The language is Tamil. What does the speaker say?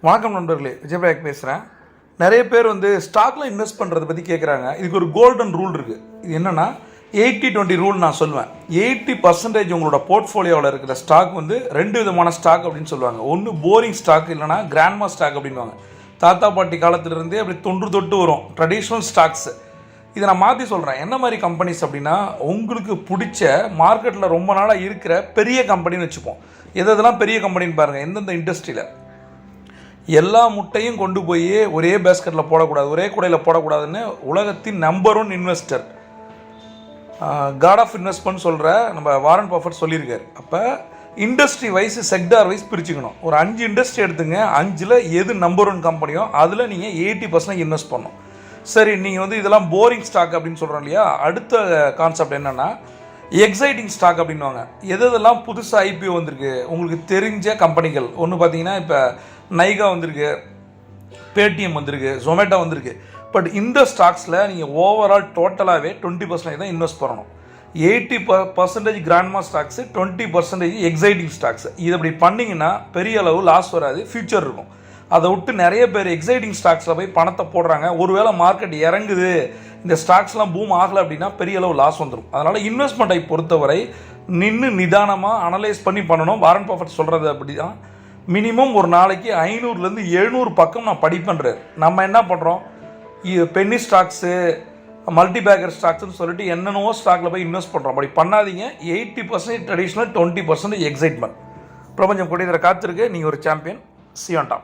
வணக்கம் நண்பர்களே, விஜயபாயக் பேசுகிறேன். நிறைய பேர் ஸ்டாக்கில் இன்வெஸ்ட் பண்ணுறதை பற்றி கேட்குறாங்க. இதுக்கு ஒரு கோல்டன் ரூல் இருக்குது. இது என்னென்னா 80-20 ரூல் நான் சொல்லுவேன். 80% உங்களோட போர்ட்ஃபோலியோவில் இருக்கிற ஸ்டாக் ரெண்டு விதமான ஸ்டாக் அப்படின்னு சொல்லுவாங்க. ஒன்று போரிங் ஸ்டாக், இல்லைனா கிராண்ட்மா ஸ்டாக் அப்படின்வாங்க. தாத்தா பாட்டி காலத்திலிருந்தே அப்படி தொட்டு வரும் ட்ரெடிஷ்னல் ஸ்டாக்ஸ். இதை நான் மாற்றி சொல்கிறேன். என்ன மாதிரி கம்பெனிஸ் அப்படின்னா, உங்களுக்கு பிடிச்ச மார்க்கெட்டில் ரொம்ப நாளாக இருக்கிற பெரிய கம்பெனின்னு வச்சுப்போம். எதெல்லாம் பெரிய கம்பெனின்னு பாருங்கள். எந்தெந்த இண்டஸ்ட்ரியில் எல்லா முட்டையும் கொண்டு போய் ஒரே பேஸ்கெட்டில் போடக்கூடாது, ஒரே கூடையில் போடக்கூடாதுன்னு உலகத்தின் number 1 investor, god of investment சொல்கிற நம்ம வாரன் பஃபெட் சொல்லியிருக்காரு. அப்போ இண்டஸ்ட்ரி வைஸ், செக்டார் வைஸ் பிரிச்சுக்கணும். ஒரு 5 இண்டஸ்ட்ரி எடுத்துங்க, 5ல் எது நம்பர் 1 கம்பெனியோ அதில் நீங்கள் 80% இன்வெஸ்ட் பண்ணணும். சரி, நீங்கள் இதெல்லாம் போரிங் ஸ்டாக் அப்படின்னு சொல்கிறோம் இல்லையா. அடுத்த கான்செப்ட் என்னென்னா எக்ஸைட்டிங் ஸ்டாக் அப்படின்வாங்க. எதெல்லாம் புதுசாக ஐபிஓ வந்திருக்கு, உங்களுக்கு தெரிஞ்ச கம்பெனிகள். ஒன்று பார்த்தீங்கன்னா இப்போ நைகா வந்திருக்கு, பேடிஎம் வந்திருக்கு, ஜொமேட்டோ வந்திருக்கு. பட் இந்த ஸ்டாக்ஸில் நீங்கள் ஓவரால் டோட்டலாகவே 20% தான் இன்வெஸ்ட் பண்ணணும். 80% கிராண்ட்மா ஸ்டாக்ஸு, 20% எக்ஸைட்டிங் ஸ்டாக்ஸ். இது அப்படி பண்ணிங்கன்னா பெரிய அளவு லாஸ் வராது, ஃபியூச்சர் இருக்கும். அதை விட்டு நிறைய பேர் எக்ஸைட்டிங் ஸ்டாக்ஸில் போய் பணத்தை போடுறாங்க. ஒருவேளை மார்க்கெட் இறங்குது, இந்த ஸ்டாக்ஸ்லாம் பூம் ஆகலை அப்படின்னா பெரிய அளவு லாஸ் வந்துடும். அதனால் இன்வெஸ்ட்மெண்ட்டை பொறுத்தவரை நிதானமாக அனலைஸ் பண்ணி பண்ணணும். வாரன் பஃபெட் சொல்கிறது அப்படி தான். மினிமம் ஒரு நாளைக்கு 500லேருந்து 700 பக்கம் நான் படிப்பேன்றார். நம்ம என்ன பண்ணுறோம், பென்னி ஸ்டாக்ஸு, மல்டிபேக்கர் ஸ்டாக்ஸ்னு சொல்லிட்டு என்னென்னவோ ஸ்டாக்கில் போய் இன்வெஸ்ட் பண்ணுறோம். அப்படி பண்ணாதீங்க. 80% ட்ரெடிஷ்னல், 20% எக்ஸைட்மெண்ட். பிரபஞ்சம் கூடிய காத்திருக்கு. நீங்கள் ஒரு champion. See you on top.